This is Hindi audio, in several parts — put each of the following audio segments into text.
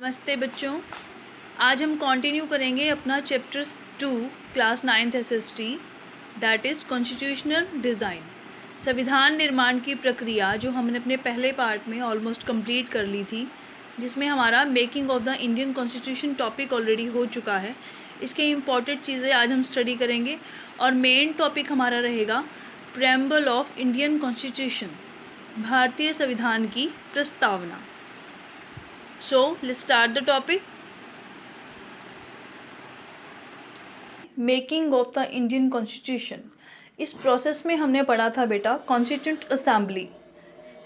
नमस्ते बच्चों। आज हम कंटिन्यू करेंगे अपना chapter 2 class 9th SST that is constitutional design. संविधान निर्माण की प्रक्रिया जो हमने अपने पहले पार्ट में ऑलमोस्ट कंप्लीट कर ली थी, जिसमें हमारा making of the Indian constitution topic already हो चुका है। इसके इम्पॉर्टेंट चीज़ें आज हम स्टडी करेंगे और मेन टॉपिक हमारा रहेगा प्रेम्बल ऑफ इंडियन कॉन्स्टिट्यूशन, भारतीय संविधान की प्रस्तावना। So let's start the topic. Making of the Indian constitution. इस प्रोसेस में हमने पढ़ा था बेटा कॉन्स्टिट्यूंट असेंबली,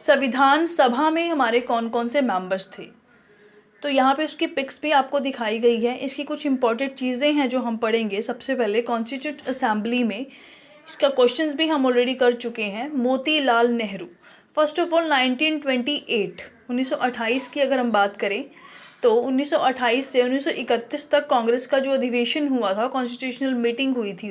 संविधान सभा में हमारे कौन कौन से मेंबर्स थे। तो यहाँ पे उसकी पिक्स भी आपको दिखाई गई है। इसकी कुछ इंपॉर्टेंट चीज़ें हैं जो हम पढ़ेंगे। सबसे पहले कॉन्स्टिट्यूंट असेंबली में इसका क्वेश्चंस भी हम ऑलरेडी कर चुके हैं। Motilal Nehru, first of all 1928 की अगर हम बात करें तो 1928 से 1931 तक कांग्रेस का जो अधिवेशन हुआ था, कॉन्स्टिट्यूशनल मीटिंग हुई थी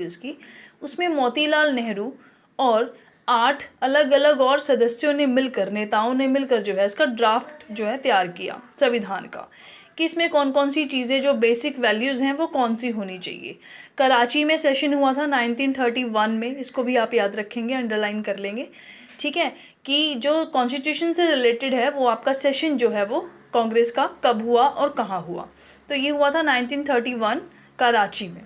उसमें मोतीलाल नेहरू और 8 अलग अलग और सदस्यों ने मिलकर, नेताओं ने मिलकर जो है इसका ड्राफ्ट जो है तैयार किया संविधान का, कि इसमें कौन कौन सी चीज़ें जो बेसिक वैल्यूज़ हैं वो कौन सी होनी चाहिए। कराची में सेशन हुआ था 1931 में, इसको भी आप याद रखेंगे, अंडरलाइन कर लेंगे, ठीक है, कि जो कॉन्स्टिट्यूशन से रिलेटेड है वो आपका सेशन जो है वो कांग्रेस का कब हुआ और कहाँ हुआ। तो ये हुआ था 1931 कराची में,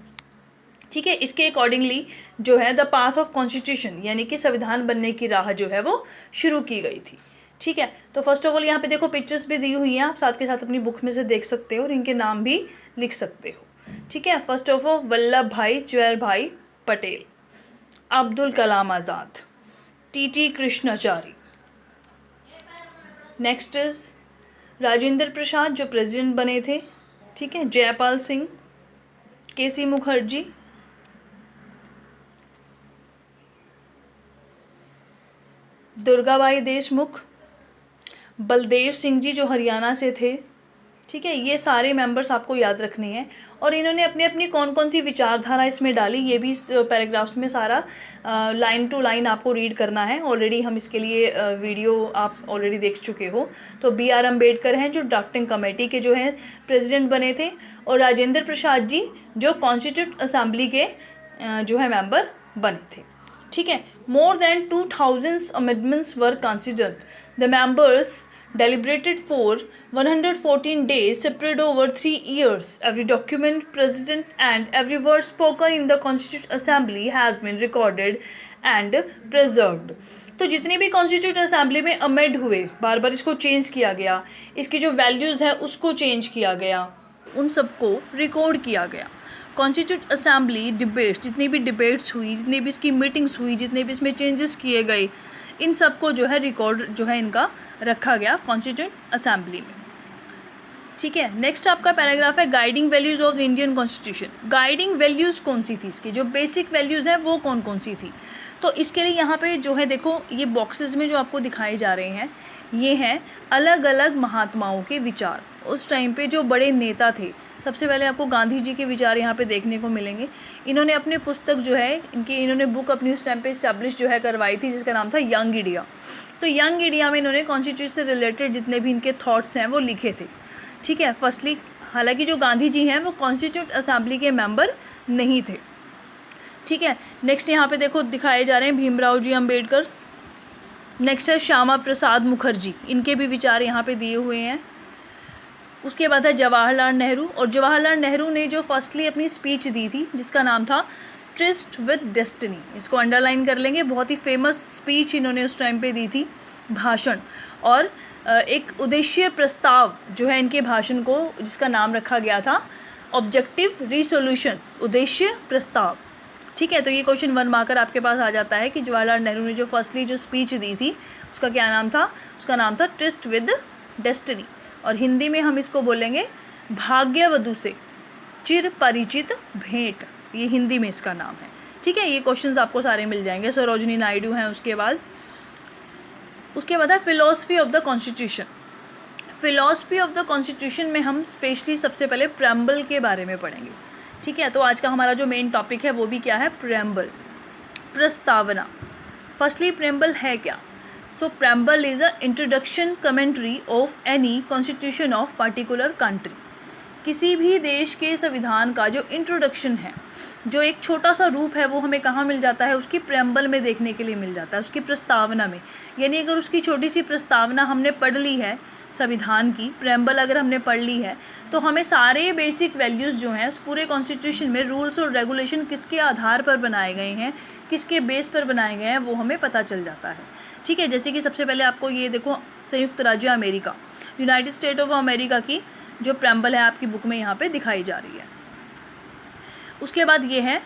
ठीक है। इसके अकॉर्डिंगली जो है द पाथ ऑफ कॉन्स्टिट्यूशन यानी कि संविधान बनने की राह जो है वो शुरू की गई थी, ठीक है। तो फर्स्ट ऑफ ऑल यहाँ पे देखो पिक्चर्स भी दी हुई हैं, आप साथ के साथ अपनी बुक में से देख सकते हो और इनके नाम भी लिख सकते हो, ठीक है। फर्स्ट ऑफ ऑल वल्लभ भाई जवाहर भाई Patel, Abdul Kalam Azad, T Krishnamachari. Next is Rajendra Prasad जो प्रेसिडेंट बने थे, ठीक है, जयपाल सिंह, केसी मुखर्जी, दुर्गाबाई देशमुख, बलदेव सिंह जी जो हरियाणा से थे, ठीक है। ये सारे मेंबर्स आपको याद रखने हैं और इन्होंने अपनी अपनी कौन कौन सी विचारधारा इसमें डाली, ये भी इस पैराग्राफ्स में सारा लाइन टू लाइन आपको रीड करना है। ऑलरेडी हम इसके लिए वीडियो आप ऑलरेडी देख चुके हो। तो BR अम्बेडकर हैं जो ड्राफ्टिंग कमेटी के जो हैं प्रेसिडेंट बने थे, और राजेंद्र प्रसाद जी जो कॉन्स्टिट्यूंट असेंबली के जो है मेंबर बने थे, ठीक है। More than 2000 amendments were considered, the members deliberated for 114 days spread over 3 years. Every document, president and every word spoken in the Constituent Assembly has been recorded and preserved. तो जितनी भी कॉन्स्टिट्यूट असेंबली में अमेंड हुए, बार बार इसको चेंज किया गया, इसकी जो वैल्यूज़ है उसको चेंज किया गया, उन सबको रिकॉर्ड किया गया। कॉन्स्टिट्यूट असेंबली डिबेट्स, जितनी भी डिबेट्स हुई, जितनी भी इसकी मीटिंग्स हुई, जितने भी इसमें चेंजेस किए गए, इन सबको जो है रिकॉर्ड जो है इनका रखा गया कॉन्स्टिट्यूंट असेंबली में, ठीक है। नेक्स्ट आपका पैराग्राफ है guiding values of Indian constitution. Guiding values कौन सी थी, इसकी जो बेसिक वैल्यूज़ हैं वो कौन कौन सी थी। तो इसके लिए यहाँ पे जो है देखो, ये बॉक्सेस में जो आपको दिखाए जा रहे हैं ये हैं अलग अलग महात्माओं के विचार। उस टाइम पे जो बड़े नेता थे, सबसे पहले आपको गांधी जी के विचार यहाँ पे देखने को मिलेंगे। इन्होंने अपने पुस्तक जो है इन्होंने बुक अपनी उस टाइम पे इस्टेब्लिश जो है करवाई थी, जिसका नाम था यंग इंडिया। तो यंग इंडिया में इन्होंने कॉन्स्टिट्यूशन से रिलेटेड जितने भी इनके थॉट्स हैं वो लिखे थे, ठीक है। फर्स्टली हालांकि जो गांधी जी हैं वो कॉन्स्टिट्यूंट असेंबली के मेंबर नहीं थे, ठीक है। नेक्स्ट यहाँ पे देखो दिखाए जा रहे हैं भीमराव जी अम्बेडकर। नेक्स्ट है श्यामा प्रसाद मुखर्जी, इनके भी विचार यहाँ पे दिए हुए हैं। उसके बाद है जवाहरलाल नेहरू, और जवाहरलाल नेहरू ने जो फर्स्टली अपनी स्पीच दी थी जिसका नाम था ट्रिस्ट विद डेस्टिनी, इसको अंडरलाइन कर लेंगे। बहुत ही फेमस स्पीच इन्होंने उस टाइम पे दी थी, भाषण, और एक उद्देश्य प्रस्ताव जो है इनके भाषण को, जिसका नाम रखा गया था ऑब्जेक्टिव रिसोल्यूशन, उद्देश्य प्रस्ताव, ठीक है। तो ये क्वेश्चन 1 मार्कर आपके पास आ जाता है कि जवाहरलाल नेहरू ने जो फर्स्टली जो स्पीच दी थी उसका क्या नाम था, उसका नाम था ट्रिस्ट विद डेस्टिनी, और हिंदी में हम इसको बोलेंगे भाग्यवधु से चिर परिचित भेंट, ये हिंदी में इसका नाम है, ठीक है। ये क्वेश्चंस आपको सारे मिल जाएंगे। सरोजिनी नायडू हैं उसके बाद है philosophy of the constitution. Philosophy of the constitution में हम स्पेशली सबसे पहले प्रेम्बल के बारे में पढ़ेंगे, ठीक है। तो आज का हमारा जो मेन टॉपिक है वो भी क्या है, प्रेम्बल, प्रस्तावना। फर्स्टली प्रेम्बल है क्या। So preamble is a introduction commentary of any constitution of particular country. किसी भी देश के संविधान का जो इंट्रोडक्शन है, जो एक छोटा सा रूप है, वो हमें कहाँ मिल जाता है? उसकी प्रेम्बल में देखने के लिए मिल जाता है, उसकी प्रस्तावना में। यानी अगर उसकी छोटी सी प्रस्तावना हमने पढ़ ली है, संविधान की प्रेम्बल अगर हमने पढ़ ली है, तो हमें सारे बेसिक वैल्यूज़ जो हैं उस पूरे कॉन्स्टिट्यूशन में, रूल्स और रेगुलेशन किसके आधार पर बनाए गए हैं, किसके बेस पर बनाए गए हैं, वो हमें पता चल जाता है। ठीक है, जैसे कि सबसे पहले आपको ये देखो, संयुक्त राज्य America, United state of America की जो प्रेम्बल है आपकी बुक में यहाँ पे दिखाई जा रही है। उसके बाद ये है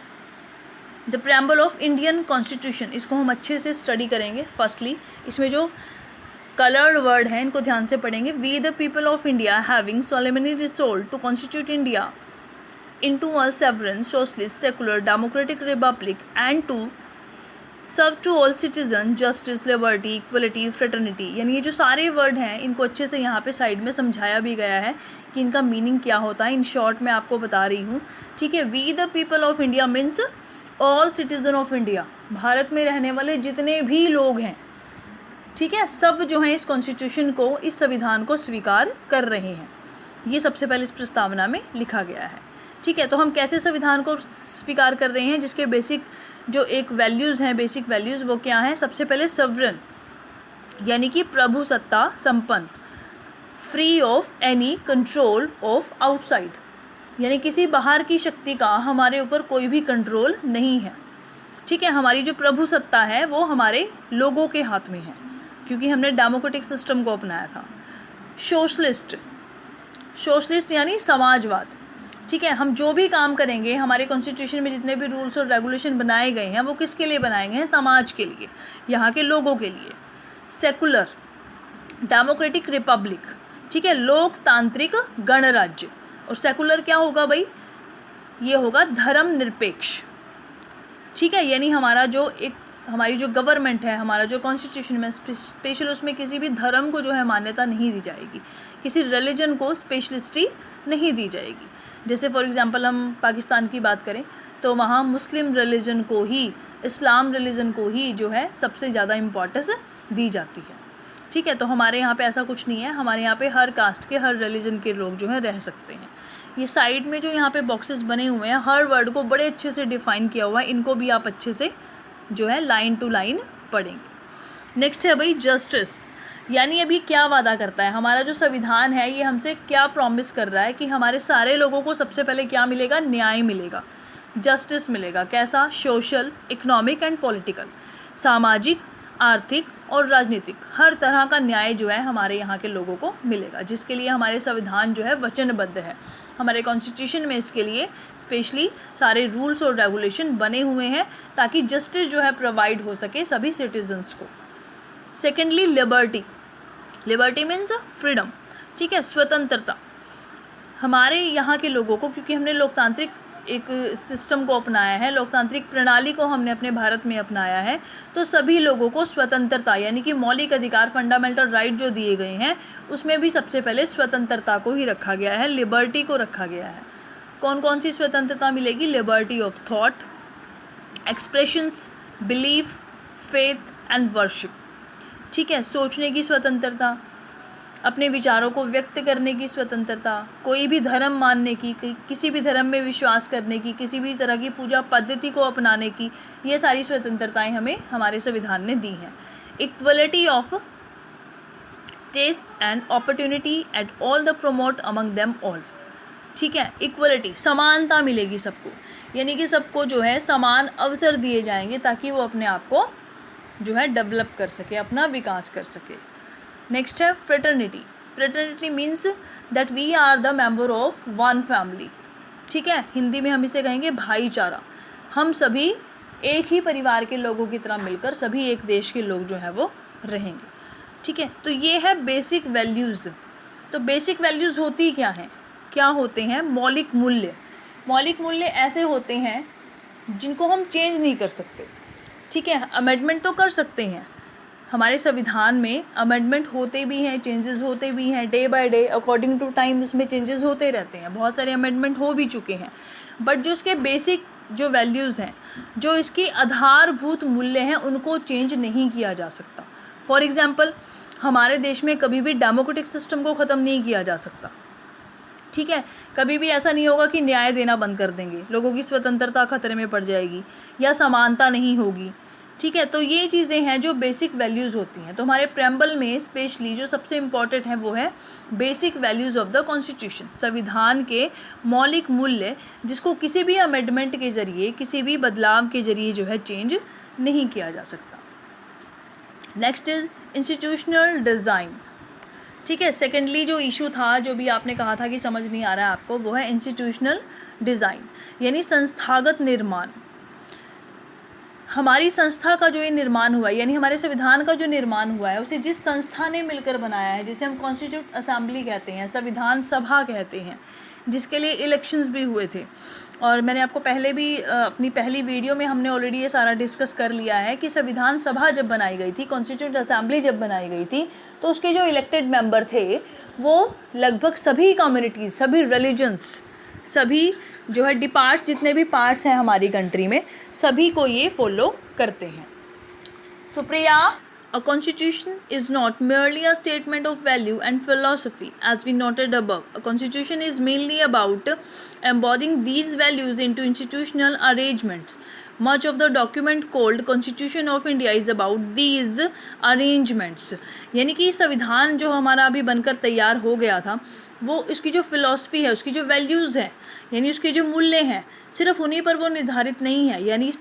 the preamble of Indian constitution. इसको हम अच्छे से स्टडी करेंगे। फर्स्टली इसमें जो कलर्ड वर्ड हैं इनको ध्यान से पढ़ेंगे। We the people of India having solemnly resolved to constitute India into a sovereign socialist secular democratic republic and to serve to all citizen justice liberty equality fraternity. यानी ये जो सारे वर्ड हैं इनको अच्छे से यहाँ पे साइड में समझाया भी गया है कि इनका मीनिंग क्या होता है। इन शॉर्ट मैं आपको बता रही हूँ। ठीक है, we the people of India means all citizen of India, Bharat में रहने वाले जितने भी लोग हैं, ठीक है, सब जो हैं इस कॉन्स्टिट्यूशन को, इस संविधान को स्वीकार कर रहे हैं। ये सबसे पहले इस प्रस्तावना में लिखा गया है। ठीक है, तो हम कैसे संविधान को स्वीकार कर रहे हैं, जिसके बेसिक जो एक वैल्यूज़ हैं, बेसिक वैल्यूज़ वो क्या हैं? सबसे पहले सवरन यानी कि प्रभु सत्ता संपन्न, free of any control of outside, यानी किसी बाहर की शक्ति का हमारे ऊपर कोई भी कंट्रोल नहीं है। ठीक है, हमारी जो प्रभु सत्ता है वो हमारे लोगों के हाथ में है, क्योंकि हमने डेमोक्रेटिक सिस्टम को अपनाया था। सोशलिस्ट यानी समाजवाद। ठीक है, हम जो भी काम करेंगे, हमारे कॉन्स्टिट्यूशन में जितने भी रूल्स और रेगुलेशन बनाए गए हैं वो किसके लिए बनाए गए हैं? समाज के लिए, यहाँ के लोगों के लिए। सेकुलर, डेमोक्रेटिक रिपब्लिक, ठीक है, लोकतांत्रिक गणराज्य। और सेकुलर क्या होगा भाई? ये होगा धर्मनिरपेक्ष। ठीक है, यानी हमारी जो गवर्नमेंट है, हमारा जो कॉन्स्टिट्यूशन में स्पेशल, उसमें किसी भी धर्म को जो है मान्यता नहीं दी जाएगी, किसी रिलीजन को स्पेशलिस्टी नहीं दी जाएगी। जैसे फॉर एग्जांपल हम पाकिस्तान की बात करें तो वहाँ मुस्लिम रिलीजन को ही, इस्लाम रिलीजन को ही जो है सबसे ज़्यादा इम्पोर्टेंस दी जाती है। ठीक है, तो हमारे यहाँ पे ऐसा कुछ नहीं है। हमारे यहाँ पे हर कास्ट के, हर रिलीजन के लोग जो है रह सकते हैं। ये साइड में जो यहाँ पे बॉक्सेस बने हुए हैं, हर वर्ड को बड़े अच्छे से डिफाइन किया हुआ है। इनको भी आप अच्छे से जो है लाइन टू लाइन पढ़ेंगे। नेक्स्ट है भाई जस्टिस, यानी अभी क्या वादा करता है हमारा जो संविधान है, ये हमसे क्या प्रॉमिस कर रहा है कि हमारे सारे लोगों को सबसे पहले क्या मिलेगा? न्याय मिलेगा, जस्टिस मिलेगा। कैसा? सोशल, इकोनॉमिक एंड पॉलिटिकल, सामाजिक, आर्थिक और राजनीतिक, हर तरह का न्याय जो है हमारे यहाँ के लोगों को मिलेगा, जिसके लिए हमारे संविधान जो है वचनबद्ध है। हमारे कॉन्स्टिट्यूशन में इसके लिए स्पेशली सारे रूल्स और रेगुलेशन बने हुए हैं ताकि जस्टिस जो है प्रोवाइड हो सके सभी सिटीजन्स को। Secondly liberty, liberty means freedom. ठीक है, स्वतंत्रता। हमारे यहाँ के लोगों को, क्योंकि हमने लोकतांत्रिक एक सिस्टम को अपनाया है, लोकतांत्रिक प्रणाली को हमने अपने भारत में अपनाया है, तो सभी लोगों को स्वतंत्रता यानी कि मौलिक अधिकार, फंडामेंटल राइट जो दिए गए हैं, उसमें भी सबसे पहले स्वतंत्रता को ही रखा गया है, लिबर्टी को रखा गया है। कौन कौन सी स्वतंत्रता मिलेगी? Liberty of thought, expressions, belief, faith and worship. ठीक है, सोचने की स्वतंत्रता, अपने विचारों को व्यक्त करने की स्वतंत्रता, कोई भी धर्म मानने की, किसी भी धर्म में विश्वास करने की, किसी भी तरह की पूजा पद्धति को अपनाने की, ये सारी स्वतंत्रताएं हमें हमारे संविधान ने दी हैं। Equality of stage and opportunity at all the promote among them all. ठीक है, इक्वलिटी, समानता मिलेगी सबको, यानी कि सबको जो है समान अवसर दिए जाएंगे ताकि वो अपने आप को जो है डेवलप कर सके, अपना विकास कर सके। नेक्स्ट है fraternity. Fraternity means that we are the member of one family. ठीक है, हिंदी में हम इसे कहेंगे भाईचारा। हम सभी एक ही परिवार के लोगों की तरह मिलकर सभी एक देश के लोग जो है वो रहेंगे। ठीक है, तो ये है बेसिक वैल्यूज़। तो बेसिक वैल्यूज़ होती क्या हैं? क्या होते हैं? मौलिक मूल्य। मौलिक मूल्य ऐसे होते हैं जिनको हम चेंज नहीं कर सकते। ठीक है, अमेंडमेंट तो कर सकते हैं, हमारे संविधान में अमेंडमेंट होते भी हैं, चेंजेस होते भी हैं, day by day according to time उसमें चेंजेस होते रहते हैं। बहुत सारे अमेंडमेंट हो भी चुके हैं, बट जो इसके बेसिक जो वैल्यूज़ हैं, जो इसकी आधारभूत मूल्य हैं, उनको चेंज नहीं किया जा सकता। फॉर एग्जाम्पल, हमारे देश में कभी भी डेमोक्रेटिक सिस्टम को ख़त्म नहीं किया जा सकता, ठीक है। कभी भी ऐसा नहीं होगा कि न्याय देना बंद कर देंगे, लोगों की स्वतंत्रता खतरे में पड़ जाएगी या समानता नहीं होगी, ठीक है। तो ये चीज़ें हैं जो बेसिक वैल्यूज़ होती हैं। तो हमारे प्रेम्बल में स्पेशली जो सबसे इम्पॉर्टेंट है वो है basic values of the constitution, संविधान के मौलिक मूल्य, जिसको किसी भी अमेंडमेंट के ज़रिए, किसी भी बदलाव के ज़रिए जो है चेंज नहीं किया जा सकता। नेक्स्ट इज इंस्टीट्यूशनल डिज़ाइन, ठीक है। सेकेंडली जो इशू था, जो भी आपने कहा था कि समझ नहीं आ रहा है आपको, वो है इंस्टीट्यूशनल डिज़ाइन, यानी संस्थागत निर्माण। हमारी संस्था का जो ये निर्माण हुआ है, यानी हमारे संविधान का जो निर्माण हुआ है, उसे जिस संस्था ने मिलकर बनाया है, जिसे हम कॉन्स्टिट्यूट असेंबली कहते हैं, संविधान सभा कहते हैं, जिसके लिए इलेक्शंस भी हुए थे। और मैंने आपको पहले भी अपनी पहली वीडियो में हमने ऑलरेडी ये सारा डिस्कस कर लिया है कि संविधान सभा जब बनाई गई थी, कॉन्स्टिट्यूट असेंबली जब बनाई गई थी, तो उसके जो इलेक्टेड मेंबर थे वो लगभग सभी कम्युनिटीज़, सभी रिलीजन्स, सभी जो है डिपार्ट्स, जितने भी पार्ट्स हैं हमारी कंट्री में, सभी को ये फॉलो करते हैं। Supriya, a constitution is not merely a statement of value and philosophy as we noted above. A constitution is mainly about embodying these values into institutional arrangements. Much of the document called Constitution of India is about these arrangements. यानी कि संविधान जो हमारा अभी बनकर तैयार हो गया था, वो उसकी जो फिलॉसफी है, उसकी जो वैल्यूज़ है, यानी उसके जो मूल्य हैं, सिर्फ उन्हीं पर वो निर्धारित नहीं है। यानी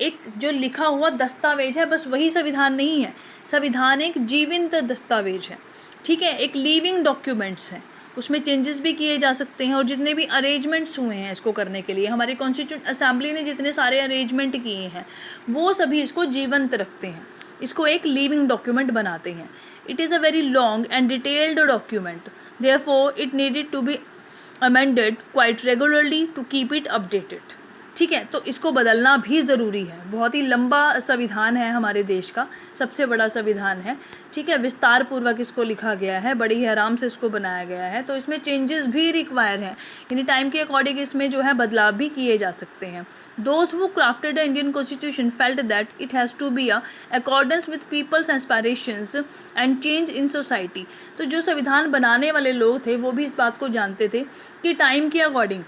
एक जो लिखा हुआ दस्तावेज है, बस वही संविधान नहीं है। संविधान एक जीवंत दस्तावेज है, ठीक है, एक लिविंग डॉक्यूमेंट्स है, उसमें चेंजेस भी किए जा सकते हैं। और जितने भी अरेंजमेंट्स हुए हैं इसको करने के लिए, हमारे कॉन्स्टिट्यूट असेंबली ने जितने सारे अरेंजमेंट किए हैं, वो सभी इसको जीवंत रखते हैं, इसको एक लिविंग डॉक्यूमेंट बनाते हैं। It is a very long and detailed document, therefore it needed to be amended quite regularly to keep it updated, ठीक है। तो इसको बदलना भी ज़रूरी है। बहुत ही लंबा संविधान है हमारे देश का, सबसे बड़ा संविधान है, ठीक है। विस्तार पूर्वक इसको लिखा गया है, बड़ी ही आराम से इसको बनाया गया है। तो इसमें चेंजेस भी रिक्वायर हैं, यानी टाइम के अकॉर्डिंग इसमें जो है बदलाव भी किए जा सकते हैं। Those who crafted the Indian constitution felt that it has to be a accordance with people's aspirations and change in society. तो जो संविधान बनाने वाले लोग थे वो भी इस बात को जानते थे कि टाइम के अकॉर्डिंग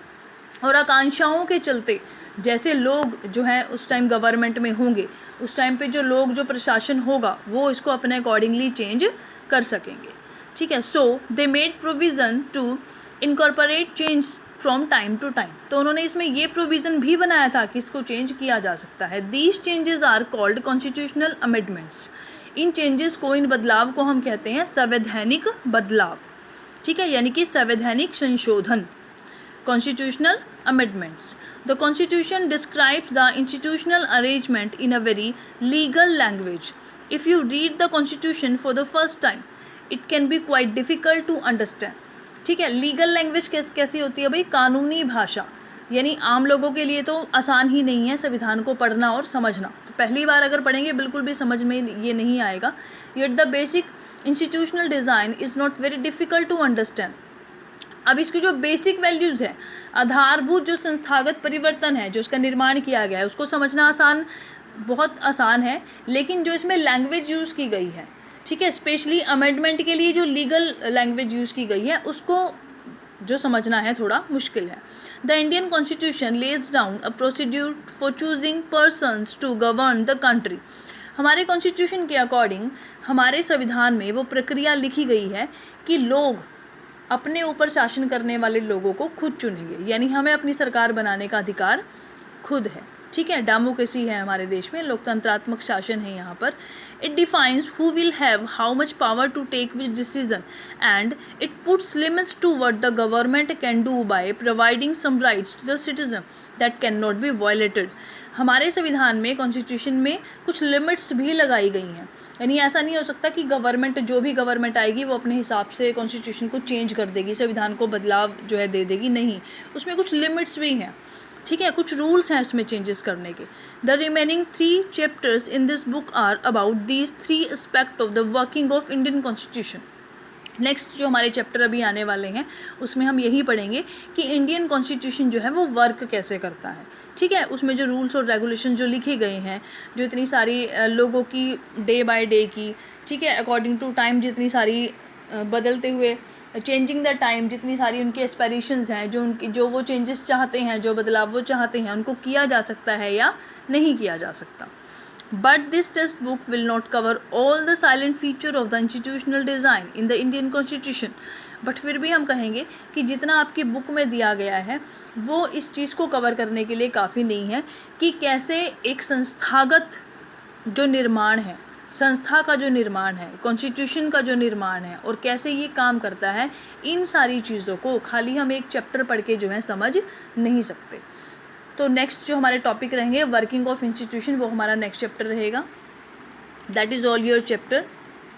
और आकांक्षाओं के चलते जैसे लोग जो हैं उस टाइम गवर्नमेंट में होंगे, उस टाइम पे जो लोग, जो प्रशासन होगा, वो इसको अपने अकॉर्डिंगली चेंज कर सकेंगे, ठीक है। So they made provision to incorporate change from time to time. तो उन्होंने इसमें ये प्रोविज़न भी बनाया था कि इसको चेंज किया जा सकता है। These changes are called constitutional amendments. इन चेंजेस को, इन बदलाव को हम कहते हैं संवैधानिक बदलाव, ठीक है, यानी कि संवैधानिक संशोधन, constitutional amendments. The constitution describes the institutional arrangement in a very legal language. If you read the constitution for the first time, it can be quite difficult to understand. ठीक है, लीगल लैंग्वेज कैसी होती है भाई? कानूनी भाषा, यानी आम लोगों के लिए तो आसान ही नहीं है संविधान को पढ़ना और समझना। तो पहली बार अगर पढ़ेंगे बिल्कुल भी समझ में ये नहीं आएगा। Yet the basic institutional design is not very difficult to understand. अब इसकी जो बेसिक वैल्यूज़ है, आधारभूत जो संस्थागत परिवर्तन है, जो इसका निर्माण किया गया है, उसको समझना आसान, बहुत आसान है। लेकिन जो इसमें लैंग्वेज यूज़ की गई है, ठीक है, स्पेशली अमेंडमेंट के लिए जो लीगल लैंग्वेज यूज़ की गई है, उसको जो समझना है थोड़ा मुश्किल है। The Indian constitution lays down a procedure for choosing persons to govern the country. हमारे कॉन्स्टिट्यूशन के अकॉर्डिंग, हमारे संविधान में वो प्रक्रिया लिखी गई है कि लोग अपने ऊपर शासन करने वाले लोगों को खुद चुनेंगे, यानी हमें अपनी सरकार बनाने का अधिकार खुद है, ठीक है। डेमोक्रेसी है हमारे देश में, लोकतंत्रात्मक शासन है यहाँ पर। It defines who will have how much power to take which decision and it puts limits to what the government can do by providing some rights to the citizen that can not be violated. हमारे संविधान में, कॉन्स्टिट्यूशन में कुछ लिमिट्स भी लगाई गई हैं, यानी ऐसा नहीं हो सकता कि गवर्नमेंट, जो भी गवर्नमेंट आएगी वो अपने हिसाब से कॉन्स्टिट्यूशन को चेंज कर देगी, संविधान को बदलाव जो है दे देगी, नहीं, उसमें कुछ लिमिट्स भी हैं, ठीक है, कुछ रूल्स हैं इसमें चेंजेस करने के। The remaining 3 chapters in this book are about these 3 aspect of the working of Indian constitution. Next जो हमारे चैप्टर अभी आने वाले हैं उसमें हम यही पढ़ेंगे कि इंडियन कॉन्स्टिट्यूशन जो है वो वर्क कैसे करता है, ठीक है। उसमें जो रूल्स और रेगुलेशन जो लिखे गए हैं, जो इतनी सारी लोगों की डे बाय डे की, ठीक है, अकॉर्डिंग टू टाइम जितनी सारी बदलते हुए, चेंजिंग द टाइम जितनी सारी उनकी एस्पिरेशंस हैं, जो वो चेंजेस चाहते हैं, जो बदलाव वो चाहते हैं, उनको किया जा सकता है या नहीं किया जा सकता। But this text book will not cover all the silent feature of the institutional design in the Indian Constitution. But फिर भी हम कहेंगे कि जितना आपकी बुक में दिया गया है वो इस चीज़ को कवर करने के लिए काफ़ी नहीं है कि कैसे एक संस्थागत जो निर्माण है, संस्था का जो निर्माण है, कॉन्स्टिट्यूशन का जो निर्माण है और कैसे ये काम करता है, इन सारी चीज़ों को खाली हम एक चैप्टर पढ़ के जो है समझ नहीं सकते। तो नेक्स्ट जो हमारे टॉपिक रहेंगे वर्किंग ऑफ इंस्टीट्यूशन, वो हमारा नेक्स्ट चैप्टर रहेगा। That is all your chapter